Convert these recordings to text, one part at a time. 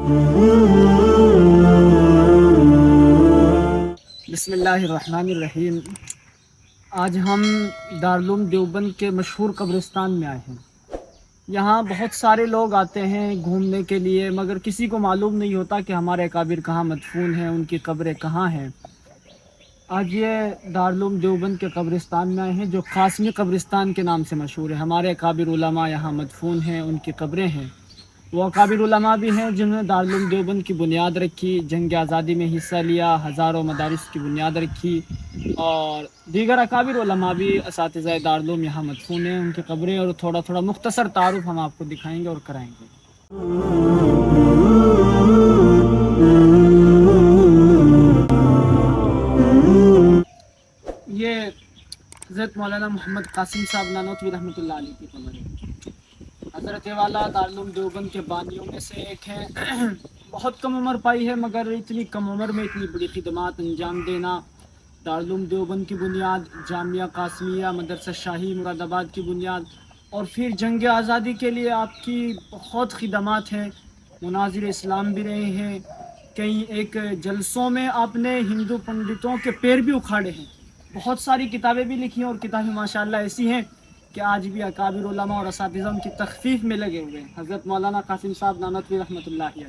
بسم اللہ الرحمن الرحیم۔ آج ہم دارالعلوم دیوبند کے مشہور قبرستان میں آئے ہیں۔ یہاں بہت سارے لوگ آتے ہیں گھومنے کے لیے، مگر کسی کو معلوم نہیں ہوتا کہ ہمارے اکابر کہاں مدفون ہیں، ان کی قبریں کہاں ہیں۔ آج یہ دارالعلوم دیوبند کے قبرستان میں آئے ہیں جو قاسمی قبرستان کے نام سے مشہور ہے۔ ہمارے اکابر علماء یہاں مدفون ہیں، ان کی قبریں ہیں۔ وہ اکابر علماء بھی ہیں جنہوں نے دارالعلوم دیوبند کی بنیاد رکھی، جنگ آزادی میں حصہ لیا، ہزاروں مدارس کی بنیاد رکھی، اور دیگر اکابر علماء بھی اساتذہ دارالعلوم یہاں مدفون ہیں۔ ان کی قبریں اور تھوڑا مختصر تعارف ہم آپ کو دکھائیں گے اور کرائیں گے۔ یہ حضرت مولانا محمد قاسم صاحب نانوتوی رحمۃ اللہ علیہ کی قبر ہے۔ حضرت والا دارالعلوم دیوبند کے بانیوں میں سے ایک ہے۔ بہت کم عمر پائی ہے، مگر اتنی کم عمر میں اتنی بڑی خدمات انجام دینا، دارالعلوم دیوبند کی بنیاد، جامعہ قاسمیہ مدرسہ شاہی مراد آباد کی بنیاد، اور پھر جنگ آزادی کے لیے آپ کی بہت خدمات ہیں۔ مناظر اسلام بھی رہے ہیں، کئی ایک جلسوں میں آپ نے ہندو پنڈتوں کے پیر بھی اکھاڑے ہیں۔ بہت ساری کتابیں بھی لکھی ہیں، اور کتابیں ماشاءاللہ ایسی ہیں کہ آج بھی اکابر علماء اور اساتذہ ان کی تخفیف میں لگے ہوئے ہیں۔ حضرت مولانا قاسم صاحب نانوتوی رحمۃ اللہ علیہ۔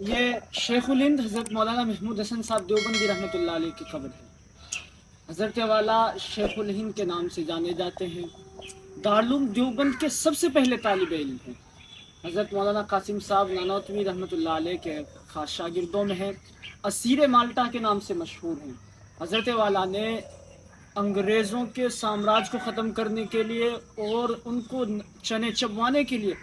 یہ شیخ الہند حضرت مولانا محمود حسن صاحب دیوبندی رحمۃ اللہ علیہ کی قبر ہے۔ حضرت والا شیخ الہند کے نام سے جانے جاتے ہیں۔ دارالعلوم دیوبند کے سب سے پہلے طالب علم ہیں۔ حضرت مولانا قاسم صاحب نانوتوی رحمۃ اللہ علیہ کے خاص شاگردوں میں ہیں۔ اسیر مالٹا کے نام سے مشہور ہیں۔ حضرت والا نے انگریزوں کے سامراج کو ختم کرنے کے لیے اور ان کو چنے چبوانے کے لیے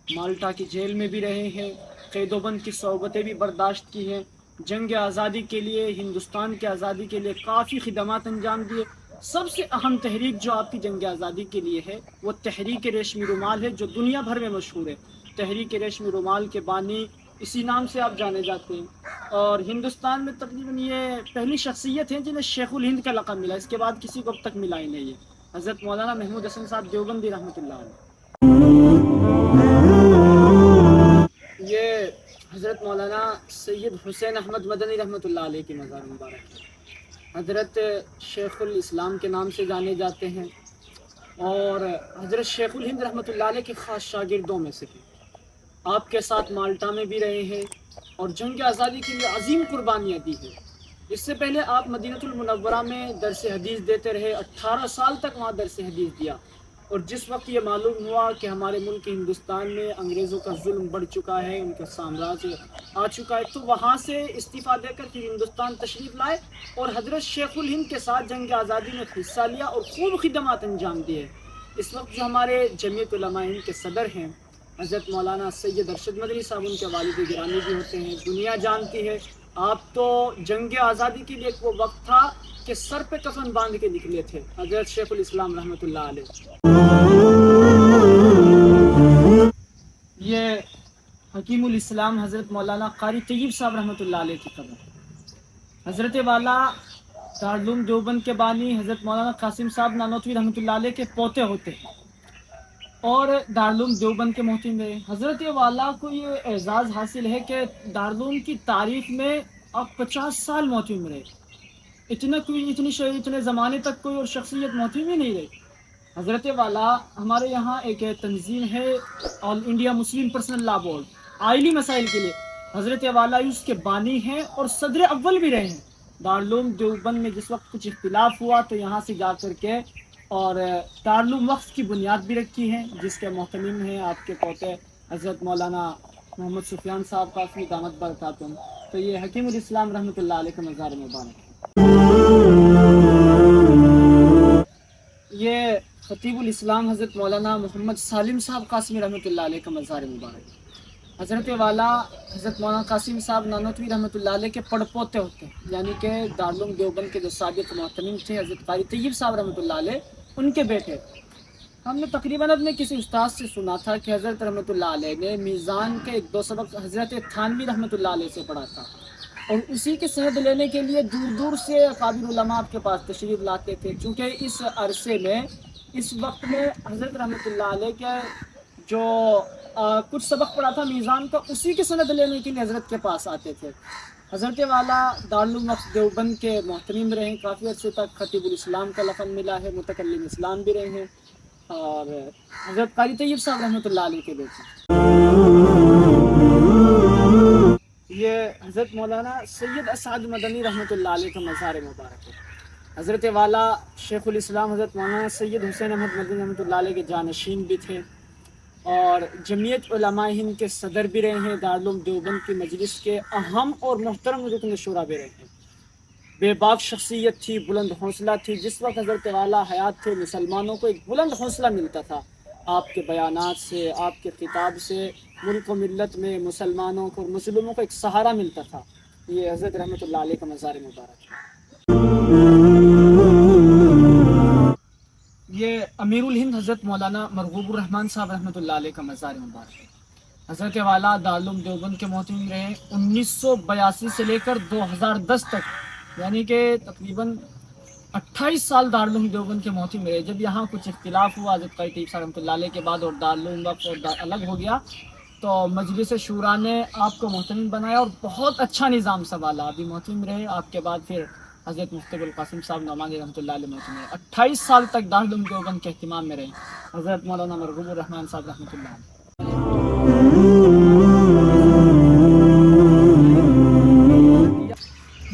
مالٹا کی جیل میں بھی رہے ہیں، قید و بند کی صعوبتیں بھی برداشت کی ہیں، جنگ آزادی کے لیے، ہندوستان کی آزادی کے لیے کافی خدمات انجام دیے۔ سب سے اہم تحریک جو آپ کی جنگ آزادی کے لیے ہے وہ تحریک ریشمی رومال ہے، جو دنیا بھر میں مشہور ہے۔ تحریک ریشمی رومال کے بانی اسی نام سے آپ جانے جاتے ہیں، اور ہندوستان میں تقریباً یہ پہلی شخصیت ہیں جنہیں شیخ الہند کا لقب ملا۔ اس کے بعد کسی کو اب تک ملا ہی نہیں ہے۔ حضرت مولانا محمود حسن صاحب دیوبندی رحمۃ اللہ علیہ۔ یہ حضرت مولانا سید حسین احمد مدنی رحمۃ اللہ علیہ کی مزار مبارک ہے۔ حضرت شیخ الاسلام کے نام سے جانے جاتے ہیں، اور حضرت شیخ الہند رحمۃ اللہ علیہ کے خاص شاگردوں میں سے ہیں۔ آپ کے ساتھ مالٹا میں بھی رہے ہیں اور جنگ آزادی کے لیے عظیم قربانیاں دی ہیں۔ اس سے پہلے آپ مدینہ المنورہ میں درس حدیث دیتے رہے، 18 سال تک وہاں درس حدیث دیا، اور جس وقت یہ معلوم ہوا کہ ہمارے ملک ہندوستان میں انگریزوں کا ظلم بڑھ چکا ہے، ان کا سامراج آ چکا ہے، تو وہاں سے استعفیٰ دے کر پھر ہندوستان تشریف لائے اور حضرت شیخ الہند کے ساتھ جنگ آزادی میں حصہ لیا اور خوب خدمات انجام دیے۔ اس وقت جو ہمارے جمعیت علماء ہند کے صدر ہیں حضرت مولانا سید ارشد مدنی صاحب، ان کے والد گرامی بھی ہوتے ہیں۔ دنیا جانتی ہے آپ تو جنگ آزادی کے لیے ایک وہ وقت تھا کہ سر پہ کفن باندھ کے نکلے تھے، حضرت شیخ الاسلام رحمۃ اللہ علیہ۔ یہ حکیم الاسلام حضرت مولانا قاری طیب صاحب رحمۃ اللہ علیہ کی قبر۔ حضرت والا دارالعلوم دیوبند کے بانی حضرت مولانا قاسم صاحب نانوتوی رحمۃ اللہ علیہ کے پوتے ہوتے ہیں اور دارالعلوم دیوبند کے محتم رہے۔ حضرت والا کو یہ اعزاز حاصل ہے کہ دارالعلوم کی تاریخ میں اب 50 سال محتم رہے۔ اتنے زمانے تک کوئی اور شخصیت محتم ہی نہیں رہی۔ حضرت والا ہمارے یہاں ایک تنظیم ہے آل انڈیا مسلم پرسنل لا بورڈ، آئلی مسائل کے لیے، حضرت والا اس کے بانی ہیں اور صدر اول بھی رہے ہیں۔ دارالعلوم دیوبند میں جس وقت کچھ اختلاف ہوا تو یہاں سے جا کر کے اور دارالعلوم وقف کی بنیاد بھی رکھی ہے، جس کے محتمم ہیں آپ کے پوتے حضرت مولانا محمد سفیان صاحب قاسمی دامت برکاتہم۔ تو یہ حکیم الاسلام رحمۃ اللہ علیہ کا مزار مبارک ہے۔ یہ خطیب الاسلام حضرت مولانا محمد سالم صاحب قاسمی رحمۃ اللہ علیہ کا مزار مبارک ہے۔ حضرت والا حضرت مولانا قاسم صاحب نانوتوی رحمۃ اللہ علیہ کے پڑپوتے ہوتے ہیں، یعنی کہ دارالعلوم دیوبند کے جو سابق محتمم تھے حضرت قاری طیب صاحب رحمۃ اللہ علیہ، ان کے بیٹے۔ ہم نے تقریباً اپنے کسی استاد سے سنا تھا کہ حضرت رحمۃ اللہ علیہ نے میزان کے 1-2 سبق حضرت تھانوی رحمۃ اللہ علیہ سے پڑھا تھا، اور اسی کے صحت لینے کے لیے دور دور سے اکابر علماء آپ کے پاس تشریف لاتے تھے، چونکہ اس عرصے میں اس وقت میں حضرت رحمۃ اللہ علیہ کے جو کچھ سبق پڑھا تھا میزان کا، اسی کی سند لینے کے لیے حضرت کے پاس آتے تھے۔ حضرت والا دارالعلوم وقت دیوبند کے محترم رہے، کافی عرصے تک خطیب الاسلام کا لقب ملا ہے، متکلم اسلام بھی رہے ہیں، اور حضرت قاری طیب صاحب رحمۃ اللہ علیہ کے بیٹے۔ یہ حضرت مولانا سید اسعد مدنی رحمۃ اللہ علیہ کا مزار مبارک ہے۔ حضرت والا شیخ الاسلام حضرت مولانا سید حسین احمد مدنی رحمۃ اللہ علیہ کے جانشین بھی تھے، اور جمعیت علماء ہند کے صدر بھی رہے ہیں، دارالعلوم دیوبند کی مجلس کے اہم اور محترم رکن شورا بھی رہے ہیں۔ بے باک شخصیت تھی، بلند حوصلہ تھی۔ جس وقت حضرت والا حیات تھے، مسلمانوں کو ایک بلند حوصلہ ملتا تھا آپ کے بیانات سے، آپ کے خطاب سے، ملک و ملت میں مسلمانوں کو اور مظلوموں کو ایک سہارا ملتا تھا۔ یہ حضرت رحمۃ اللہ علیہ کا مزار مبارک ہے۔ یہ امیر الہند حضرت مولانا مرغوب الرحمن صاحب رحمۃ اللہ علیہ کا مزار مبارک ہے۔ حضرت والا دارالعلوم دیوبند کے محترم رہے 1982 سے لے کر 2010 تک، یعنی کہ تقریباً 28 سال دارالعلوم دیوبند کے محترم رہے۔ جب یہاں کچھ اختلاف ہوا حضرت قاری طیب صاحب رحمۃ اللہ علیہ کے بعد، اور دارالعلوم وقف اور الگ ہو گیا، تو مجلس شورا نے آپ کو محترم بنایا، اور بہت اچھا نظام سنبھالا۔ ابھی محترم رہے، آپ کے بعد پھر حضرت مفتی القاسم صاحب نعمانی رحمۃ اللہ علیہ محترم رہے۔ 28 سال تک دارالعلوم دیوبند کے اہتمام میں رہے حضرت مولانا مرغوب الرحمن صاحب رحمۃ اللہ علیہ۔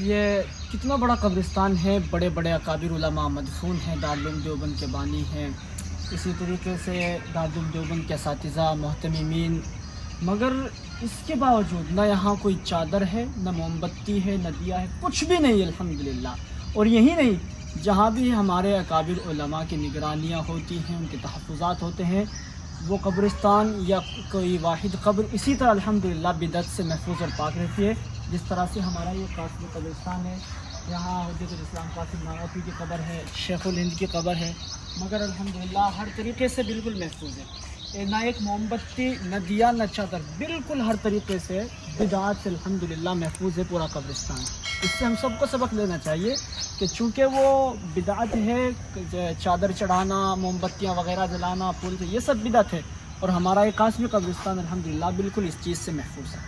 یہ کتنا بڑا قبرستان ہے، بڑے بڑے اکابر علماء مدفون ہیں، دارالعلوم دیوبند کے بانی ہیں، اسی طریقے سے دارالعلوم دیوبند کے اساتذہ محتممین، مگر اس کے باوجود نہ یہاں کوئی چادر ہے، نہ موم بتی ہے، نہ دیا ہے، کچھ بھی نہیں الحمدللہ۔ اور یہی نہیں، جہاں بھی ہمارے اکابر علماء کی نگرانیاں ہوتی ہیں، ان کے تحفظات ہوتے ہیں، وہ قبرستان یا کوئی واحد قبر اسی طرح الحمدللہ بدعت سے محفوظ اور پاک رہتی ہے، جس طرح سے ہمارا یہ قاسمی قبرستان ہے۔ یہاں حجت الاسلام قاسم نانوتوی کی قبر ہے، شیخ الہند کی قبر ہے، مگر الحمدللہ ہر طریقے سے بالکل محفوظ ہے۔ نہ ایک موم بتی، نہ دیا، نہ چادر، بالکل ہر طریقے سے بدعات سے الحمدللہ محفوظ ہے پورا قبرستان۔ اس سے ہم سب کو سبق لینا چاہیے کہ چونکہ وہ بدعت ہے، چادر چڑھانا، موم بتیاں وغیرہ جلانا، پھول، یہ سب بدعت ہے، اور ہمارا یہ قاسمی قبرستان الحمدللہ بالکل اس چیز سے محفوظ ہے۔